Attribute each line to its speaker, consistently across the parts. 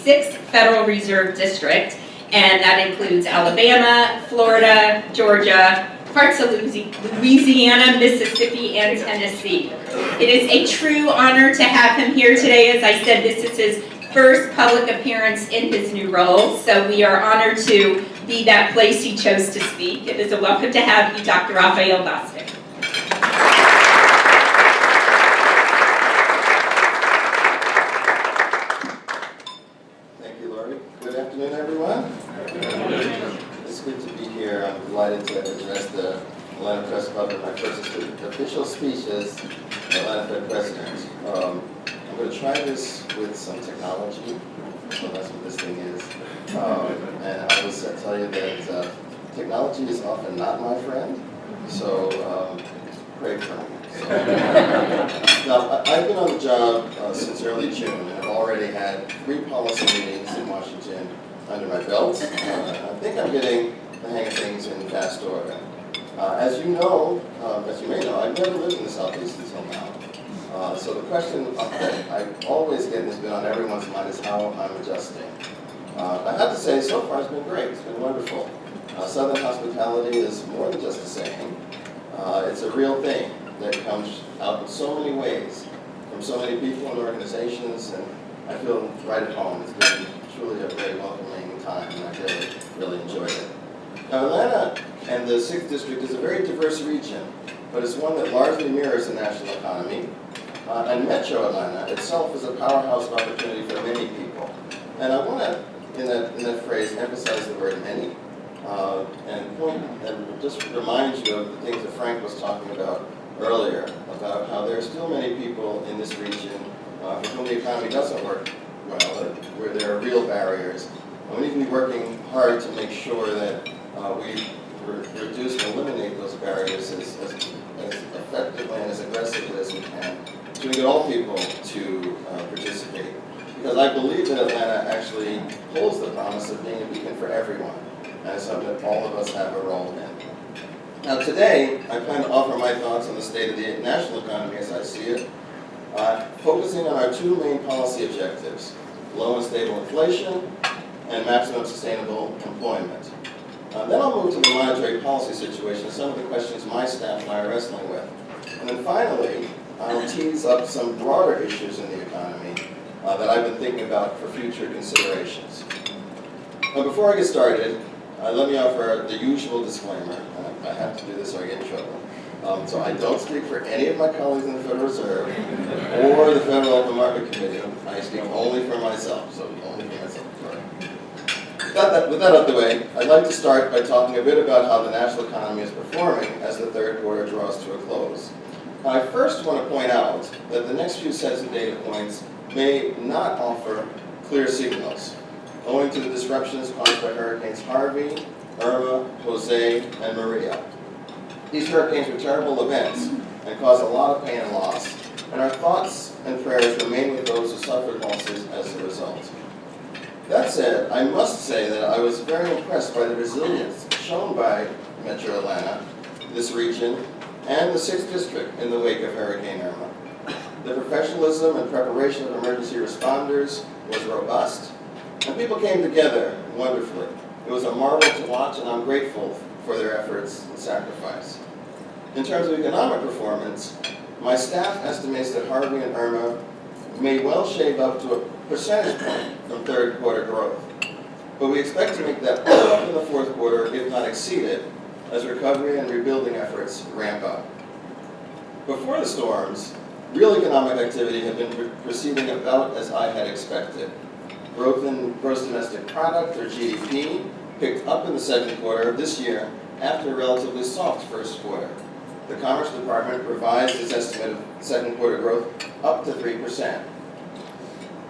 Speaker 1: 6th Federal Reserve District, and that includes Alabama, Florida, Georgia, parts of Louisiana, Mississippi, and Tennessee. It is a true honor to have him here today. As I said, this is his first public appearance in his new role, so we are honored to be that place he chose to speak. It is a welcome to have you, Dr. Raphael Bostic.
Speaker 2: Thank you, Lori. Good afternoon, everyone. It's good to be here. I'm delighted to address the Atlanta Press Club in my first official speech as Atlanta Fed President. I'm going to try this with some technology, so that's what this thing is. And I will tell you that technology is often not my friend, so pray for me. So, now, I've been on the job since early June, and I've already had 3 policy meetings in Washington under my belt. I think I'm getting the hang of things in fast order. As you know, as you may know, I've never lived in the Southeast until now. So the question that I always get and has been on everyone's mind is how I'm adjusting. I have to say, so far it's been great. It's been wonderful. Southern hospitality is more than just a saying. It's a real thing that comes out in so many ways from so many people and organizations, and I feel right at home. It's been truly a very welcoming time, and I really enjoyed it. Now, Atlanta and the 6th District is a very diverse region, but it's one that largely mirrors the national economy. And Metro Atlanta itself is a powerhouse of opportunity for many people. And I want to, in that phrase, emphasize the word many, and just remind you of the things that Frank was talking about earlier, about how there are still many people in this region for whom the economy doesn't work well, where there are real barriers. And we need to be working hard to make sure that we reduce and eliminate those barriers as effectively and as aggressively as we can, so we get all people to participate. Because I believe that Atlanta actually holds the promise of being a beacon for everyone, and it's something that all of us have a role in. Now today, I plan to offer my thoughts on the state of the national economy as I see it, focusing on our 2 main policy objectives: low and stable inflation and maximum sustainable employment. Then I'll move to the monetary policy situation, some of the questions my staff and I are wrestling with. And then finally, I'll tease up some broader issues in the economy that I've been thinking about for future considerations. But before I get started, let me offer the usual disclaimer. I have to do this or I get in trouble. So I don't speak for any of my colleagues in the Federal Reserve or the Federal Open Market Committee. I speak only for myself, so only for myself. With that out of the way, I'd like to start by talking a bit about how the national economy is performing as the 3rd quarter draws to a close. I first want to point out that the next few sets of data points may not offer clear signals, owing to the disruptions caused by Hurricanes Harvey, Irma, Jose, and Maria. These hurricanes were terrible events and caused a lot of pain and loss, and our thoughts and prayers remain with those who suffered losses as a result. That said, I must say that I was very impressed by the resilience shown by Metro Atlanta, this region, and the 6th District in the wake of Hurricane Irma. The professionalism and preparation of emergency responders was robust, and people came together wonderfully. It was a marvel to watch, and I'm grateful for their efforts and sacrifice. In terms of economic performance, my staff estimates that Harvey and Irma may well shave up to a percentage point from 3rd quarter growth. But we expect to make that up in the 4th quarter, if not exceed it, as recovery and rebuilding efforts ramp up. Before the storms, real economic activity had been proceeding about as I had expected. Growth in gross domestic product, or GDP, picked up in the 2nd quarter of this year after a relatively soft 1st quarter. The Commerce Department revised its estimate of 2nd quarter growth up to 3%.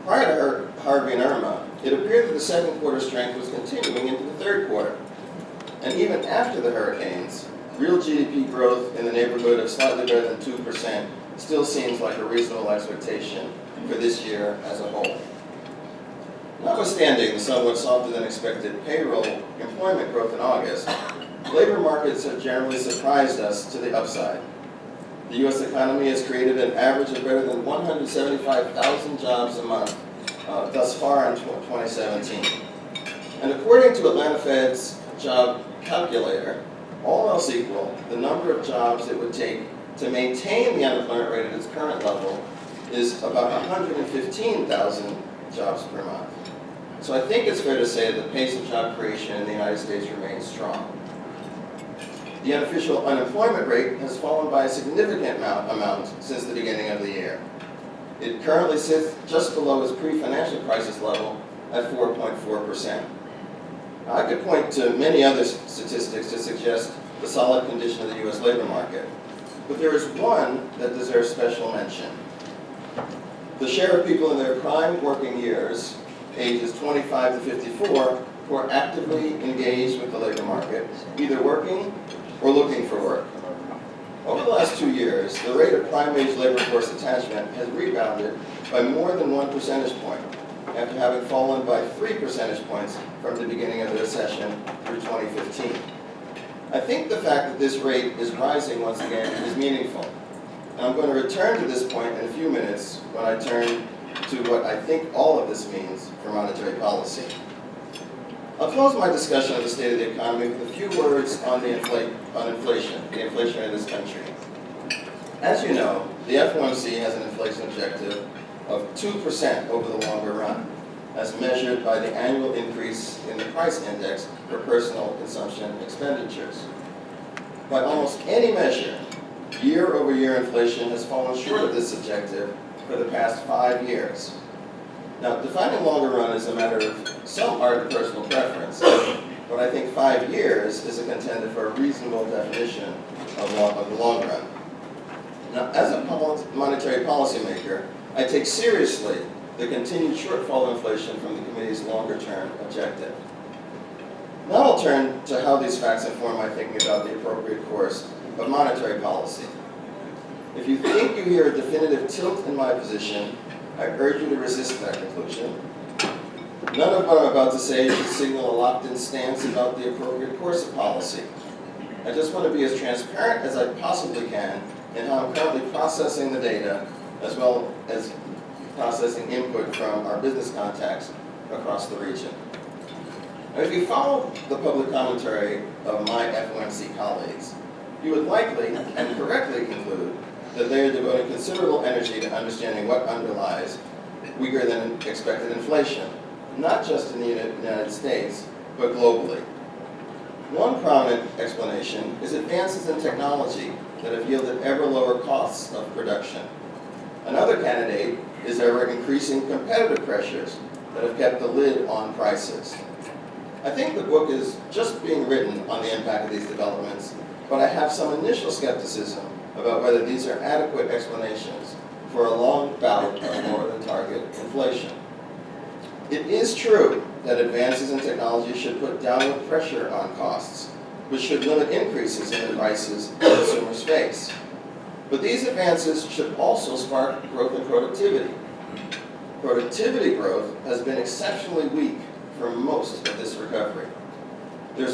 Speaker 2: Prior to Harvey and Irma, it appeared that the 2nd quarter strength was continuing into the 3rd quarter. And even after the hurricanes, real GDP growth in the neighborhood of slightly better than 2% still seems like a reasonable expectation for this year as a whole. Notwithstanding the somewhat softer than expected payroll employment growth in August, labor markets have generally surprised us to the upside. The U.S. economy has created an average of better than 175,000 jobs a month thus far in 2017. And according to Atlanta Fed's job calculator, all else equal, the number of jobs it would take to maintain the unemployment rate at its current level is about 115,000 jobs per month. So I think it's fair to say that the pace of job creation in the United States remains strong. The unofficial unemployment rate has fallen by a significant amount since the beginning of the year. It currently sits just below its pre-financial crisis level at 4.4%. I could point to many other statistics to suggest the solid condition of the U.S. labor market, but there is one that deserves special mention. The share of people in their prime working years, ages 25 to 54, who are actively engaged with the labor market, either working or looking for work. Over the last 2 years, the rate of prime-age labor force attachment has rebounded by more than 1 percentage point, after having fallen by 3 percentage points from the beginning of the recession through 2015. I think the fact that this rate is rising once again is meaningful. And I'm going to return to this point in a few minutes when I turn to what I think all of this means for monetary policy. I'll close my discussion of the state of the economy with a few words on inflation, the inflation rate of this country. As you know, the FOMC has an inflation objective of 2% over the longer run, as measured by the annual increase in the price index for personal consumption expenditures. By almost any measure, year-over-year inflation has fallen short of this objective for the past 5 years. Now, defining longer run is a matter of some art and personal preference, but I think 5 years is a contender for a reasonable definition of the long run. Now, as a monetary policymaker, I take seriously the continued shortfall of inflation from the committee's longer-term objective. Now I'll turn to how these facts inform my thinking about the appropriate course of monetary policy. If you think you hear a definitive tilt in my position, I urge you to resist that conclusion. None of what I'm about to say should signal a locked-in stance about the appropriate course of policy. I just want to be as transparent as I possibly can in how I'm currently processing the data, as well as processing input from our business contacts across the region. Now, if you follow the public commentary of my FOMC colleagues, you would likely and correctly conclude that they are devoting considerable energy to understanding what underlies weaker than expected inflation, not just in the United States, but globally. One prominent explanation is advances in technology that have yielded ever lower costs of production. Another candidate is ever increasing competitive pressures that have kept the lid on prices. I think the book is just being written on the impact of these developments, but I have some initial skepticism about whether these are adequate explanations for a long bout of more than target inflation. It is true that advances in technology should put downward pressure on costs, which should limit increases in the prices consumers face. But these advances should also spark growth in productivity. Productivity growth has been exceptionally weak for most of this recovery. There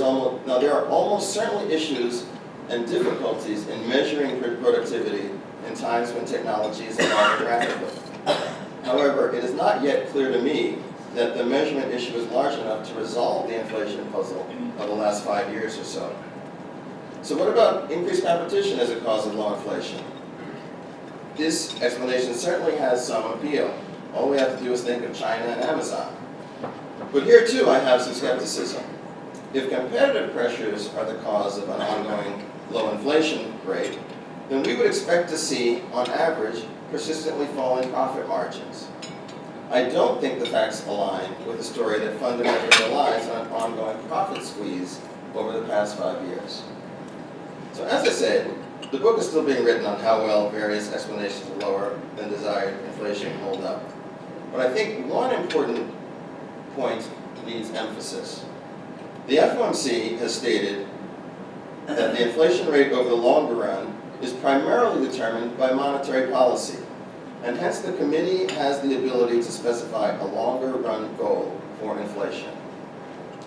Speaker 2: are almost certainly issues and difficulties in measuring productivity in times when technology is evolving rapidly. However, it is not yet clear to me that the measurement issue is large enough to resolve the inflation puzzle of the last 5 years or so. So what about increased competition as a cause of low inflation? This explanation certainly has some appeal. All we have to do is think of China and Amazon. But here too I have some skepticism. If competitive pressures are the cause of an ongoing low inflation rate, then we would expect to see, on average, persistently falling profit margins. I don't think the facts align with the story that fundamentally relies on an ongoing profit squeeze over the past 5 years. So as I said, the book is still being written on how well various explanations of lower than desired inflation hold up. But I think one important point needs emphasis. The FOMC has stated that the inflation rate over the longer run is primarily determined by monetary policy, and hence the committee has the ability to specify a longer run goal for inflation.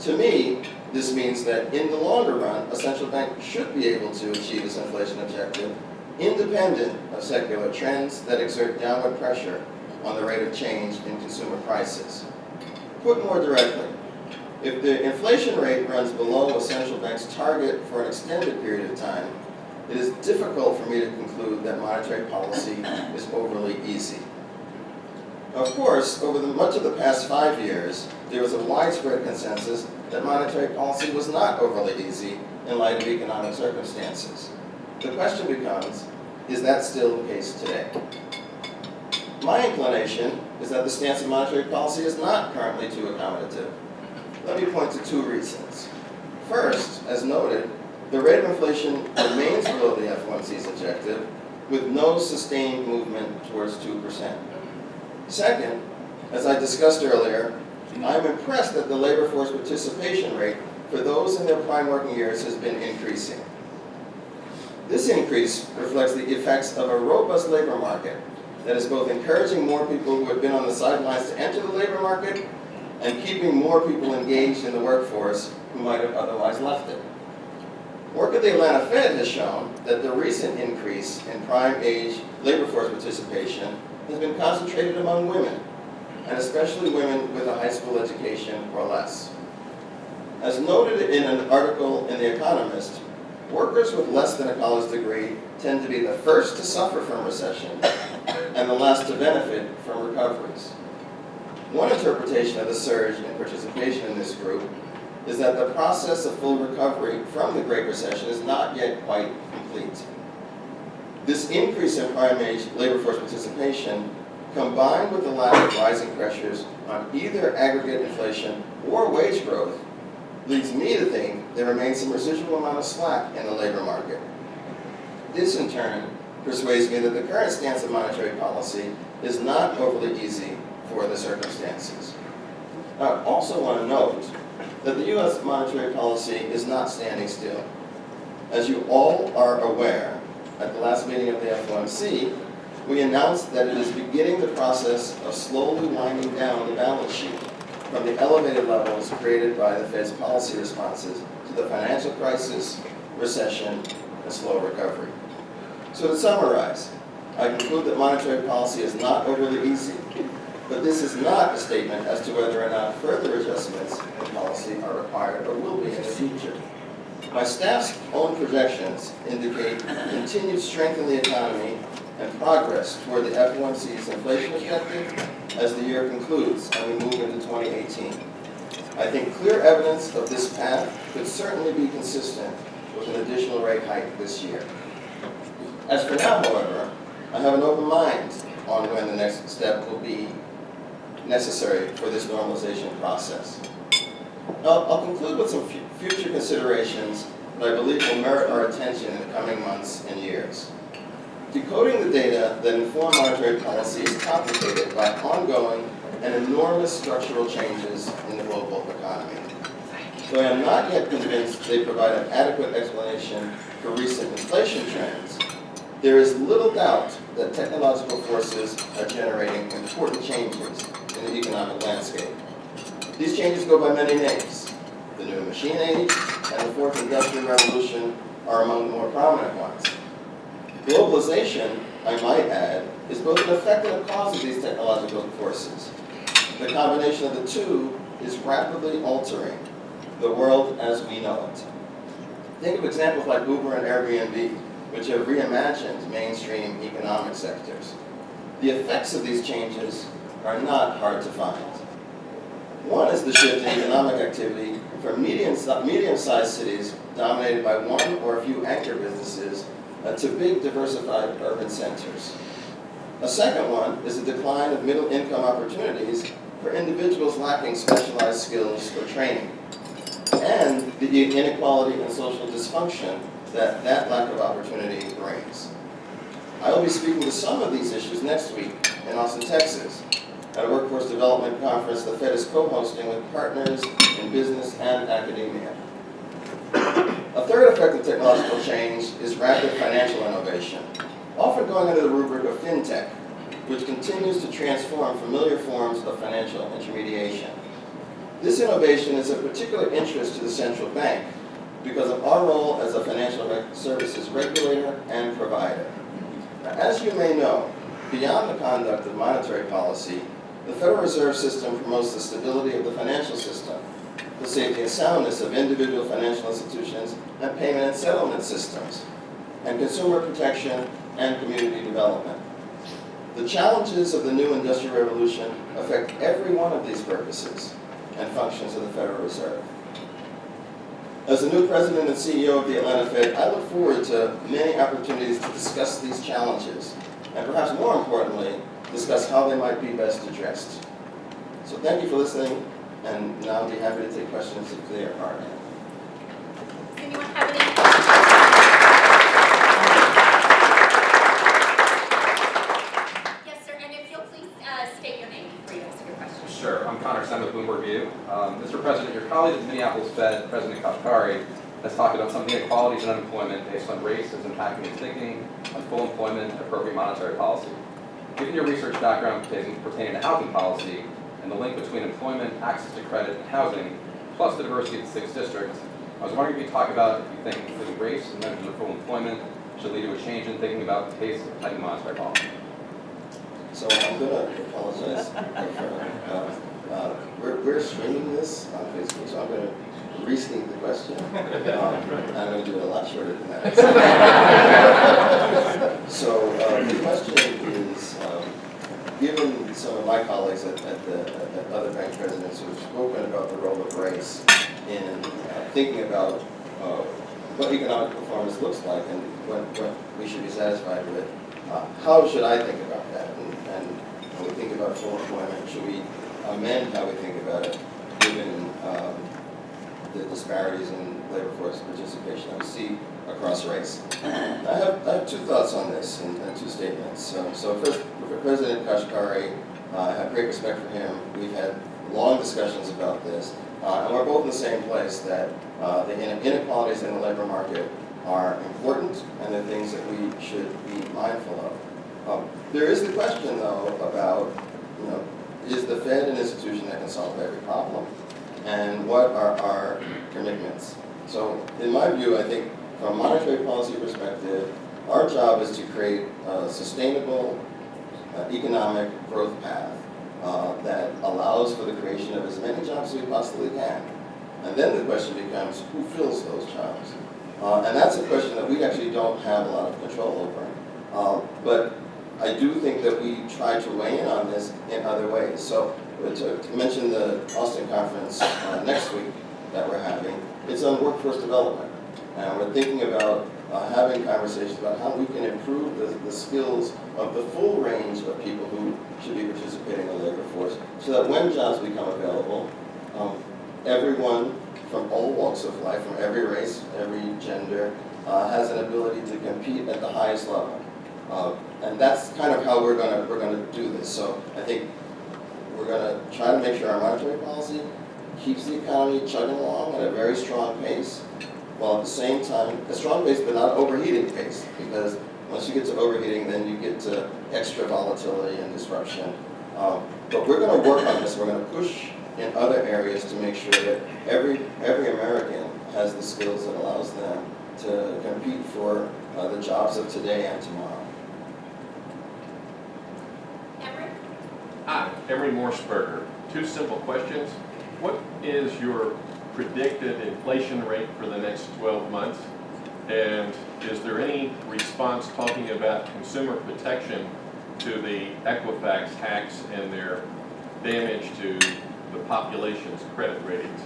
Speaker 2: To me, this means that in the longer run, a central bank should be able to achieve its inflation objective independent of secular trends that exert downward pressure on the rate of change in consumer prices. Put more directly, if the inflation rate runs below a central bank's target for an extended period of time, it is difficult for me to conclude that monetary policy is overly easy. Of course, over much of the past 5 years, there was a widespread consensus that monetary policy was not overly easy in light of economic circumstances. The question becomes, is that still the case today? My inclination is that the stance of monetary policy is not currently too accommodative. Let me point to 2 reasons. First, as noted, the rate of inflation remains below the FOMC's objective, with no sustained movement towards 2%. Second, as I discussed earlier, I'm impressed that the labor force participation rate for those in their prime working years has been increasing. This increase reflects the effects of a robust labor market that is both encouraging more people who have been on the sidelines to enter the labor market and keeping more people engaged in the workforce who might have otherwise left it. Work at the Atlanta Fed has shown that the recent increase in prime age labor force participation has been concentrated among women, and especially women with a high school education or less. As noted in an article in The Economist, workers with less than a college degree tend to be the first to suffer from recession and the last to benefit from recoveries. One interpretation of the surge in participation in this group is that the process of full recovery from the Great Recession is not yet quite complete. This increase in prime age labor force participation, combined with the lack of rising pressures on either aggregate inflation or wage growth, leads me to think there remains some residual amount of slack in the labor market. This, in turn, persuades me that the current stance of monetary policy is not overly easy for the circumstances. I also want to note that the U.S. monetary policy is not standing still. As you all are aware, at the last meeting of the FOMC, we announced that it is beginning the process of slowly winding down the balance sheet from the elevated levels created by the Fed's policy responses to the financial crisis, recession, and slow recovery. So to summarize, I conclude that monetary policy is not overly easy, but this is not a statement as to whether or not further adjustments in policy are required or will be in the future. My staff's own projections indicate continued strength in the economy and progress toward the FOMC's inflation objective as the year concludes and we move into 2018. I think clear evidence of this path could certainly be consistent with an additional rate hike this year. As for now, however, I have an open mind on when the next step will be necessary for this normalization process. I'll conclude with some future considerations that I believe will merit our attention in the coming months and years. Decoding the data that inform monetary policy is complicated by ongoing and enormous structural changes in the global economy. Though I am not yet convinced they provide an adequate explanation for recent inflation trends, there is little doubt that technological forces are generating important changes in the economic landscape. These changes go by many names. The new machine age and the fourth industrial revolution are among the more prominent ones. Globalization, I might add, is both an effect and a cause of these technological forces. The combination of the two is rapidly altering the world as we know it. Think of examples like Uber and Airbnb, which have reimagined mainstream economic sectors. The effects of these changes are not hard to find. One is the shift in economic activity from medium-sized cities dominated by one or a few anchor businesses to big diversified urban centers. A second one is the decline of middle-income opportunities for individuals lacking specialized skills or training, and the inequality and social dysfunction that lack of opportunity brings. I will be speaking to some of these issues next week in Austin, Texas, at a workforce development conference the Fed is co-hosting with partners in business and academia. A third effect of technological change is rapid financial innovation, often going under the rubric of fintech, which continues to transform familiar forms of financial intermediation. This innovation is of particular interest to the central bank because of our role as a financial services regulator and provider. Now, as you may know, beyond the conduct of monetary policy, the Federal Reserve System promotes the stability of the financial system, the safety and soundness of individual financial institutions and payment and settlement systems, and consumer protection and community development. The challenges of the new Industrial Revolution affect every one of these purposes and functions of the Federal Reserve. As the new president and CEO of the Atlanta Fed, I look forward to many opportunities to discuss these challenges, and perhaps more importantly, discuss how they might be best addressed. So thank you for listening, and now I'll be happy to take questions if there are any.
Speaker 1: Does anyone have any? Yes, sir, and if you'll please state your name before you ask your question.
Speaker 3: Sure. I'm Connor Sen with Bloomberg View. Mr. President, your colleague at the Minneapolis Fed, President Kashkari, has talked about some inequalities in unemployment based on race as impacting his thinking on full employment and appropriate monetary policy. Given your research background pertaining to housing policy and the link between employment, access to credit, and housing, plus the diversity of the 6th district, I was wondering if you could talk about if you think including race and measures of full employment should lead to a change in thinking about the pace of tightening monetary policy.
Speaker 2: So I'm going to apologize. We're streaming this on Facebook, so I'm going to restate the question. I'm going to do it a lot shorter than that. So the question is, given some of my colleagues at other bank presidents who have spoken about the role of race in thinking about what economic performance looks like and what we should be satisfied with, how should I think about that? And when we think about full employment, should we amend how we think about it, given the disparities in labor force participation that we see across race? I have two thoughts on this and two statements. So first, for President Kashkari, I have great respect for him. We've had long discussions about this, and we're both in the same place that the inequalities in the labor market are important and the things that we should be mindful of. There is the question, though, about, is the Fed an institution that can solve every problem? And what are our commitments? So in my view, I think from a monetary policy perspective, our job is to create a sustainable economic growth path that allows for the creation of as many jobs as we possibly can. And then the question becomes, who fills those jobs? And that's a question that we actually don't have a lot of control over. But I do think that we try to weigh in on this in other ways. So to mention the Bostic conference next week that we're having, it's on workforce development. And we're thinking about having conversations about how we can improve the skills of the full range of people who should be participating in the labor force, so that when jobs become available, everyone from all walks of life, from every race, every gender, has an ability to compete at the highest level. And that's kind of how we're going to do this. So I think we're going to try to make sure our monetary policy keeps the economy chugging along at a very strong pace, while at the same time, a strong pace but not overheating pace, because once you get to overheating, then you get to extra volatility and disruption. But we're going to work on this. We're going to push in other areas to make sure that every American has the skills that allows them to compete for the jobs of today and tomorrow.
Speaker 4: Hi, Emery Morseberger. Two simple questions. What is your predicted inflation rate for the next 12 months? And is there any response talking about consumer protection to the Equifax hacks and their damage to the population's credit ratings?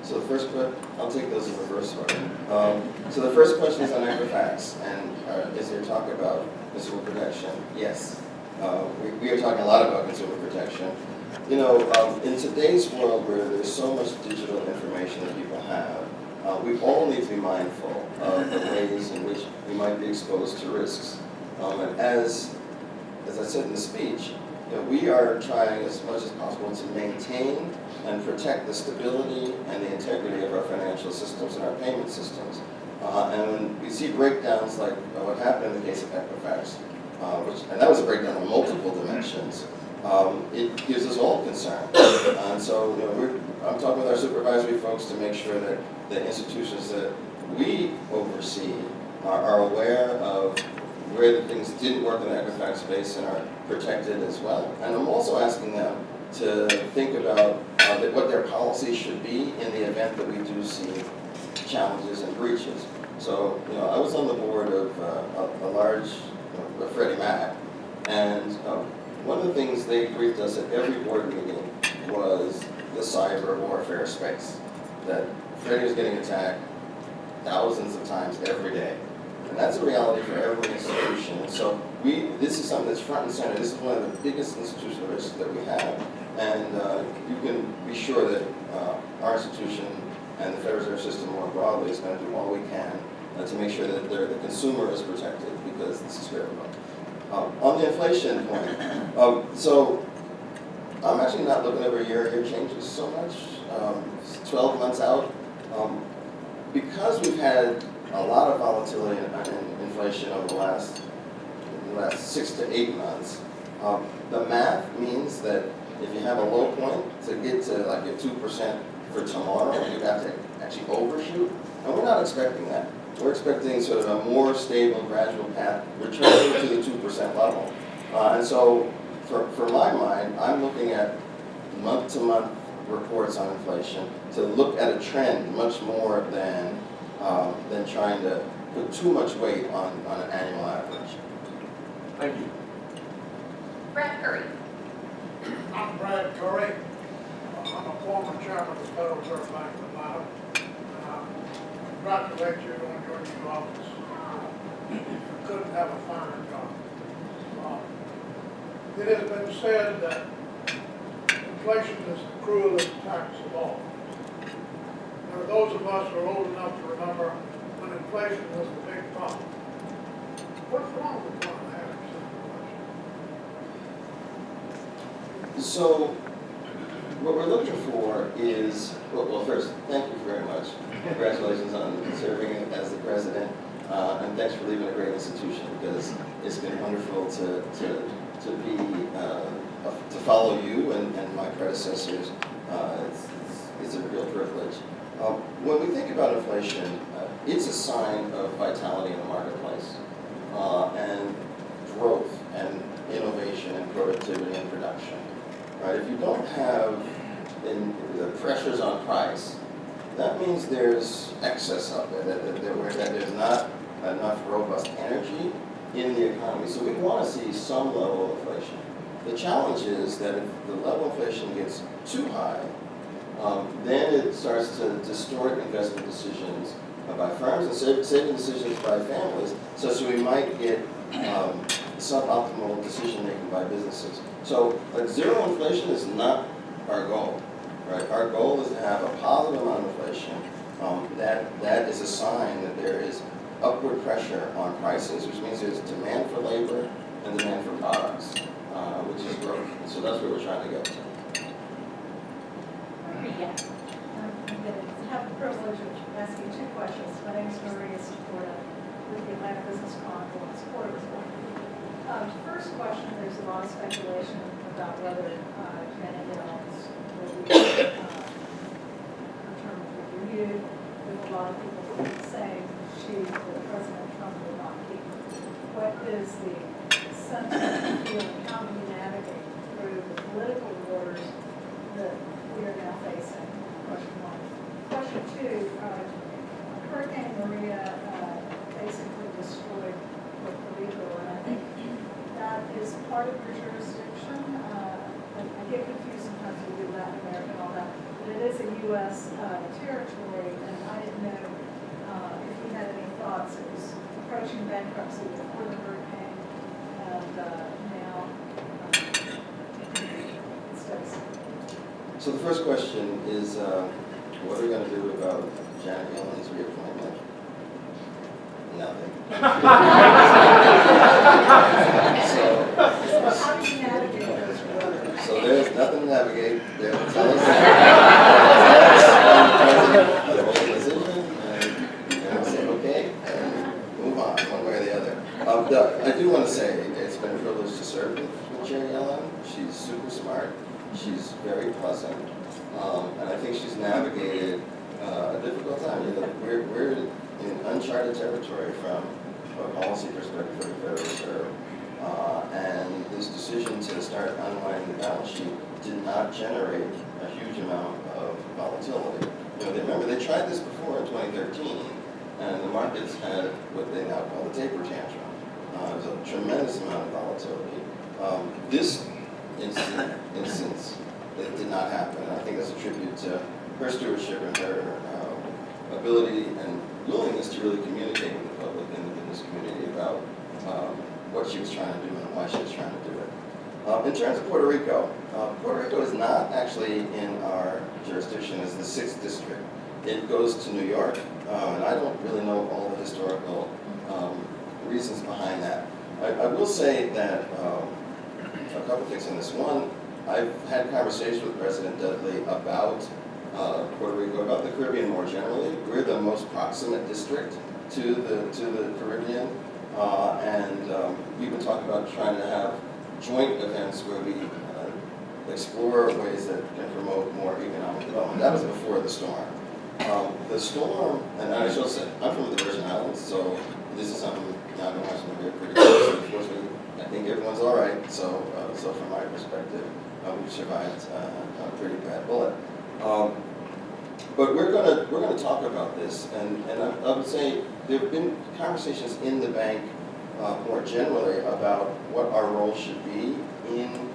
Speaker 2: So the first question, I'll take those in reverse order. So the first question is on Equifax, and is there talk about consumer protection? Yes. We are talking a lot about consumer protection. In today's world where there's so much digital information that people have, we all need to be mindful of the ways in which we might be exposed to risks. And as I said in the speech, we are trying as much as possible to maintain and protect the stability and the integrity of our financial systems and our payment systems. And when we see breakdowns like what happened in the case of Equifax, and that was a breakdown on multiple dimensions, it gives us all concern. And so I'm talking with our supervisory folks to make sure that the institutions that we oversee are aware of where the things didn't work in the economic space and are protected as well. And I'm also asking them to think about what their policy should be in the event that we do see challenges and breaches. So, I was on the board of a large Freddie Mac, and one of the things they briefed us at every board meeting was the cyber warfare space, that Freddie was getting attacked thousands of times every day. And that's a reality for every institution. And so this is something that's front and center. This is one of the biggest institutional risks that we have. And you can be sure that our institution and the Federal Reserve System more broadly is going to do all we can to make sure that the consumer is protected, because this is critical. On the inflation point, so I'm actually not looking over year-to-year changes so much, 12 months out. Because we've had a lot of volatility in inflation over the last 6 to 8 months, the math means that if you have a low point, to get to like a 2% for tomorrow, you have to actually overshoot. And we're not expecting that. We're expecting sort of a more stable, gradual path, returning to the 2% level. And so, for my mind, I'm looking at month-to-month reports on inflation to look at a trend much more than trying to put too much weight on an annual average.
Speaker 4: Thank you.
Speaker 1: Brad Curry.
Speaker 5: I'm Brad Curry. I'm a former chairman of the Federal Reserve Bank of Atlanta. Congratulate you on your new office. You couldn't have a finer job. It has been said that inflation is the cruelest tax of all. There are those of us who are old enough to remember when inflation was the big problem. What's wrong with 1.5% inflation?
Speaker 2: So, what we're looking for is, well, first, thank you very much. Congratulations on serving as the president, and thanks for leaving a great institution, because it's been wonderful to follow you and my predecessors. It's a real privilege. When we think about inflation, it's a sign of vitality in the marketplace, and growth and innovation and productivity and production. Right? If you don't have the pressures on price, that means there's excess of it, that there's not enough robust energy in the economy. So we want to see some level of inflation. The challenge is that if the level of inflation gets too high, then it starts to distort investment decisions by firms and saving decisions by families. So we might get suboptimal decision making by businesses. So zero inflation is not our goal. Right? Our goal is to have a positive amount of inflation. That is a sign that there is upward pressure on prices, which means there's demand for labor and demand for products, which is growth. So that's where we're trying to get to.
Speaker 1: Maria.
Speaker 6: I'm going to have the privilege of asking 2 questions. My name is Maria Sephora with the Atlanta Business Chronicle and support as well. First question, there's a lot of speculation about whether Janet Yellen's will be term reviewed, with a lot of people saying the President Trump will not keep. What is the sense of feeling, how do you navigate through the political wars that we are now facing? Question 1. Question 2, Hurricane Maria basically destroyed Puerto Rico, and I think that is part of your jurisdiction. I get confused sometimes with Latin America and all that, but it is a U.S. Territory, and I didn't know if you had any thoughts. It was approaching bankruptcy before the hurricane, and now it's devastating.
Speaker 2: So the first question is, what are we going to do about Janet Yellen's reappointment? Nothing.
Speaker 6: So how do you navigate those waters?
Speaker 2: So there's nothing to navigate. They'll tell us the whole decision, and we'll say okay, and move on one way or the other. I do want to say it's been a privilege to serve with Chair Yellen. She's super smart. She's very pleasant, and I think she's navigated a difficult time. We're in uncharted territory from a policy perspective for the Federal Reserve. And this decision to start unwinding the balance sheet did not generate a huge amount of volatility. You know, remember, they tried this before in 2013, and the markets had what they now call the taper tantrum. There was a tremendous amount of volatility. This instance, it did not happen. And I think that's a tribute to her stewardship and her ability and willingness to really communicate with the public and the business community about what she was trying to do and why she was trying to do it. In terms of Puerto Rico is not actually in our jurisdiction as the 6th district. It goes to New York, and I don't really know all the historical reasons behind that. I will say that a couple things on this. One, I've had conversations with President Dudley about Puerto Rico, about the Caribbean more generally. We're the most proximate district to the Caribbean, and we've been talking about trying to have joint events where we explore ways that can promote more economic development. That was before the storm. The storm, and I should say, I'm from the Virgin Islands, so this is something now I'm going to have to be pretty close. Unfortunately, I think everyone's all right. So from my perspective, we've survived a pretty bad bullet. But we're gonna talk about this, and I would say there have been conversations in the bank more generally about what our role should be in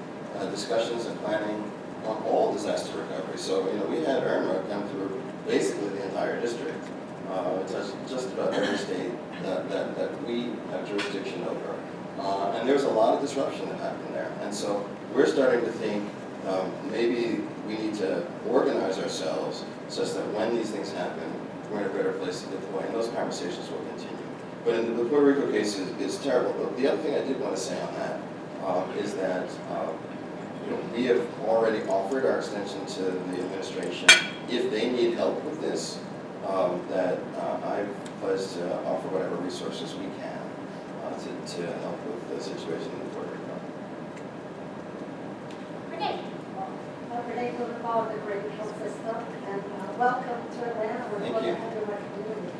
Speaker 2: discussions and planning on all disaster recovery. So we had Irma come through basically the entire district. It touched just about every state that we have jurisdiction over, and there's a lot of disruption that happened there. And so we're starting to think maybe we need to organize ourselves such that when these things happen, we're in a better place to deploy, and those conversations will continue. But in the Puerto Rico case is terrible. But the other thing I did want to say on that is that we have already offered our extension to the administration. If they need help with this, that I've pledged to offer whatever resources we can to help with the situation in Puerto Rico.
Speaker 7: Renee. Renee Blumenthal of the Great Health System, and welcome to Atlanta. We're glad to have you in our community.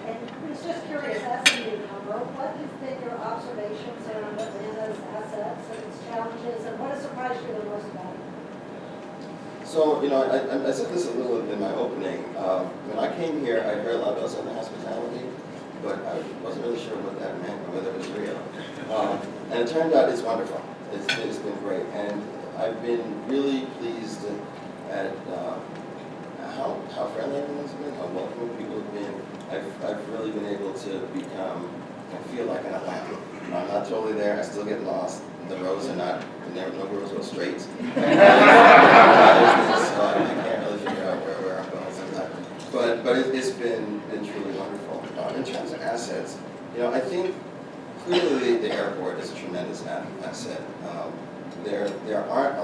Speaker 7: And I was just curious, as a newcomer, what have been your observations around Atlanta's assets and its challenges, and what has surprised you the most about it?
Speaker 2: So, I said this a little in my opening. When I came here, I heard a lot about Southern hospitality, but I wasn't really sure what that meant or whether it was real. And it turned out it's wonderful. It's been great. And I've been really pleased at how friendly everyone's been, how welcoming people have been. I've really been able to feel like an Atlanta. I'm not totally there. I still get lost. The roads are not, no roads go straight. So I can't really figure out where I'm going sometimes. But it's been truly wonderful. In terms of assets, I think clearly the airport is a tremendous asset. There aren't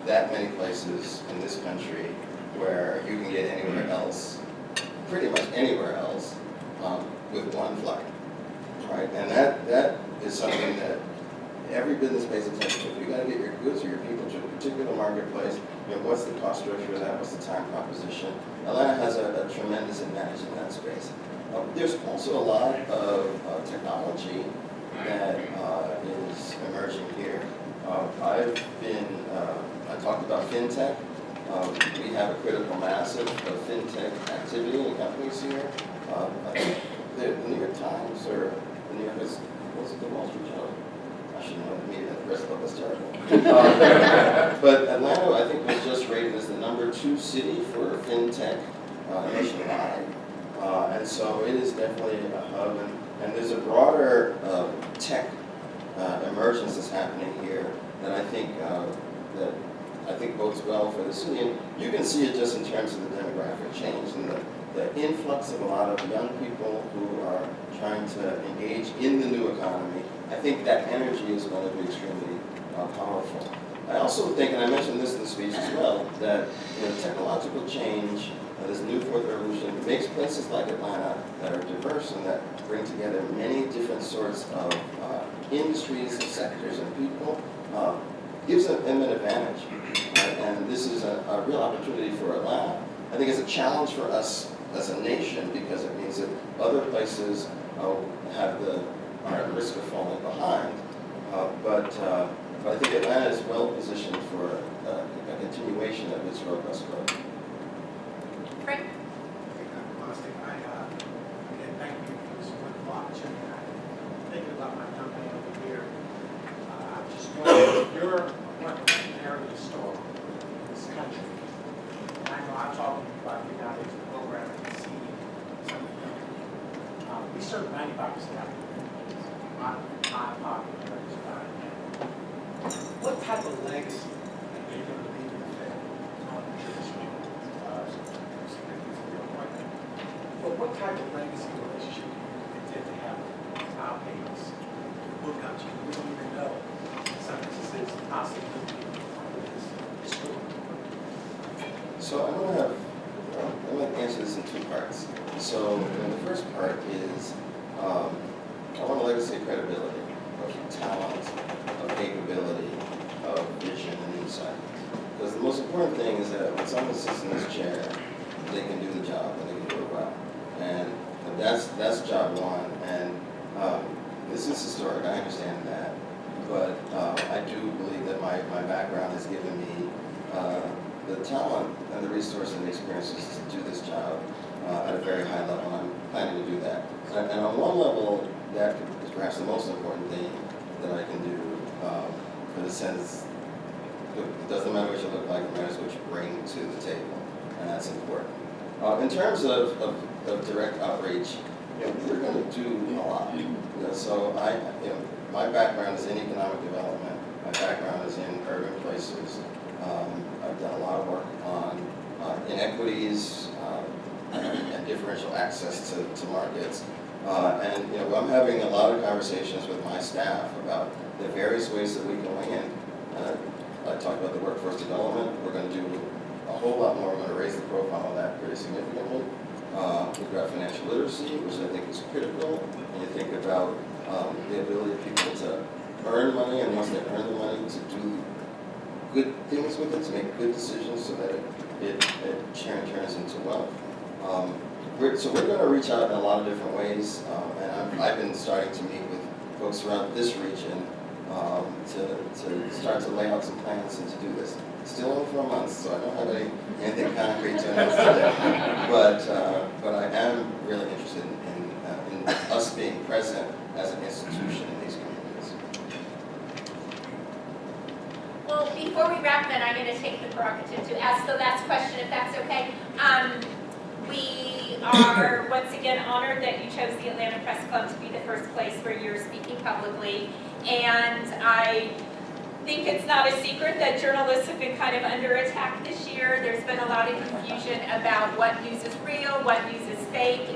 Speaker 2: that many places in this country where you can get anywhere else, pretty much anywhere else, with one flight, right? And that is something that every business pays attention to. If you got to get your goods or your people to a particular marketplace, what's the cost structure of that? What's the time proposition? Atlanta has a tremendous advantage in that space. There's also a lot of technology that is emerging here. I talked about fintech. We have a critical mass of fintech activity in companies here. I think the New York Times or the New York, what's the Wall Street Journal? I should know the media, the press club is terrible. But Atlanta, I think, was just rated as the #2 city for fintech nationwide. And so it is definitely a hub, and there's a broader tech emergence that's happening here that I think bodes well for the city. And you can see it just in terms of the demographic change and the influx of a lot of young people who are trying to engage in the new economy. I think that energy is going to be extremely powerful. I also think, and I mentioned this in the speech as well, that technological change, this new fourth revolution, makes places like Atlanta that are diverse and that bring together many different sorts of industries and sectors and people, gives them an advantage. Right? And this is a real opportunity for Atlanta. I think it's a challenge for us as a nation, because it means that other places are at risk of falling behind. But I think Atlanta is well positioned for a continuation of its robust growth.
Speaker 1: Frank?
Speaker 8: Bostic, again, thank you for this wonderful opportunity. I'm thinking about my company over here. I'm just wondering, you're one area store in this country. And I know I'm talking about the United States program and seeing some of the company. We serve 95% of the my pocket areas about it. What type of legacy are you going to leave in the Fed on the traditional but what type of legacy relationship do you intend to have with our parents who look up to you? We don't even know some instances possibly this story.
Speaker 2: So I'm going to answer this in two parts. So the first part is I want a legacy of credibility, of talent, of capability, of vision and insight. Because the most important thing is that when someone sits in this chair, they can do the job and they can do it well. And that's job one. And this is historic, I understand that. But I do believe that my background has given me the talent and the resources and the experiences to do this job at a very high level. And I'm planning to do that. And on one level, that is perhaps the most important thing that I can do in the sense, it doesn't matter what you look like, it matters what you bring to the table, and that's important. In terms of direct outreach, we're going to do a lot. So my background is in economic development. My background is in urban places. I've done a lot of work on inequities and differential access to markets. And I'm having a lot of conversations with my staff about the various ways that we can win. I talked about the workforce development. We're going to do a whole lot more. We're going to raise the profile of that pretty significantly. We've got financial literacy, which I think is critical. When you think about the ability of people to earn money, and once they earn the money, to do good things with it, to make good decisions so that it turns into wealth. So we're going to reach out in a lot of different ways, and I've been starting to meet with folks around this region to start to lay out some plans and to do this. Still only 4 months, so I don't have anything concrete to announce today. But I am really interested in us being present as an institution in these communities.
Speaker 1: Well, before we wrap, then I'm going to take the prerogative to ask the last question, if that's okay. We are once again honored that you chose the Atlanta Press Club to be the first place where you're speaking publicly. And I think it's not a secret that journalists have been kind of under attack this year. There's been a lot of confusion about what news is real, what news is fake,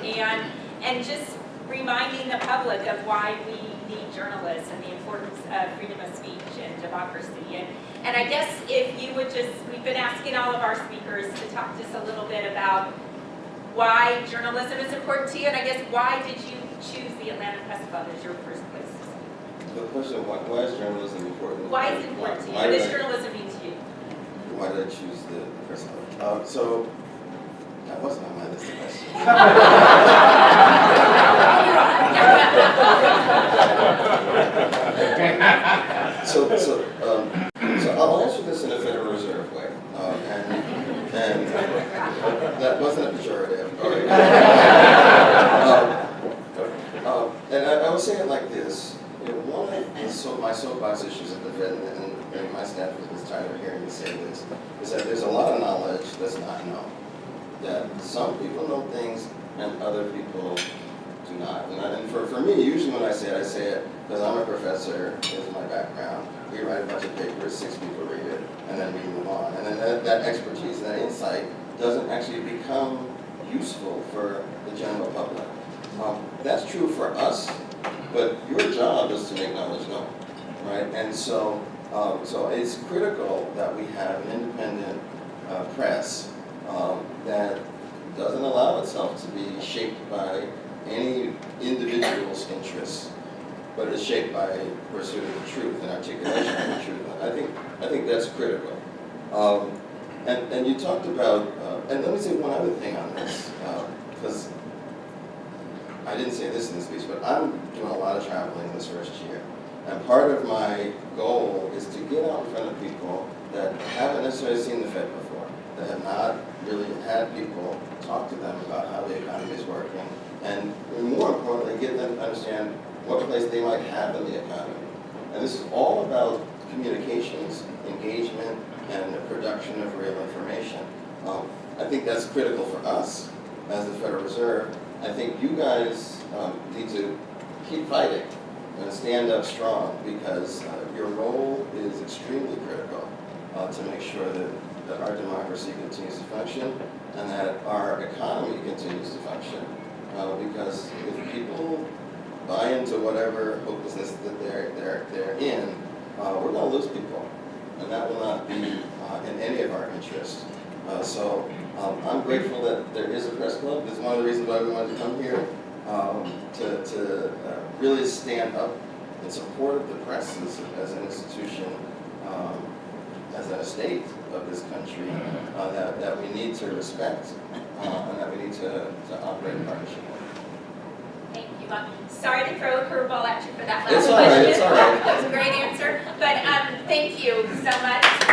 Speaker 1: and just reminding the public of why we need journalists and the importance of freedom of speech and democracy. And I guess if you would we've been asking all of our speakers to talk to us a little bit about why journalism is important to you, and I guess why did you choose the Atlanta Press Club as your first place?
Speaker 2: The question, why is journalism important?
Speaker 1: Why is it important to you? What does journalism mean to you?
Speaker 2: Why did I choose the Press Club? So that wasn't on my list of questions. So I'll answer this in a Federal Reserve way, and that wasn't a pejorative. And I would say it like this. One of my soapbox issues at the Fed, and my staff is tired of hearing me say this, is that there's a lot of knowledge that's not known. That some people know things and other people do not. And for me, usually when I say it because I'm a professor, is my background. We write a bunch of papers, 6 people read it, and then we move on. And then that expertise, that insight, doesn't actually become useful for the general public. That's true for us, but your job is to make knowledge known, right? And so it's critical that we have an independent press that doesn't allow itself to be shaped by any individual's interests, but is shaped by pursuit of the truth and articulation of the truth. I think that's critical. And you talked about, and let me say one other thing on this. because I didn't say this in the speech, but I'm doing a lot of traveling this first year. And part of my goal is to get out in front of people that haven't necessarily seen the Fed before, that have not really had people talk to them about how the economy is working, and more importantly, get them to understand what place they might have in the economy. And this is all about communications, engagement, and the production of real information. I think that's critical for us as the Federal Reserve. I think you guys need to keep fighting and stand up strong, because your role is extremely critical to make sure that our democracy continues to function and that our economy continues to function. Because if people buy into whatever hopelessness that they're in, we're going to lose people, and that will not be in any of our interests. So I'm grateful that there is a press club. This is one of the reasons why we wanted to come here, to really stand up in support of the press as an institution, as an estate of this country, that we need to respect and that we need to operate in partnership with.
Speaker 1: Thank you. Sorry to throw a curveball at you for that last
Speaker 2: It's all
Speaker 1: question.
Speaker 2: right, it's all right.
Speaker 1: That was a great answer. But thank you so much.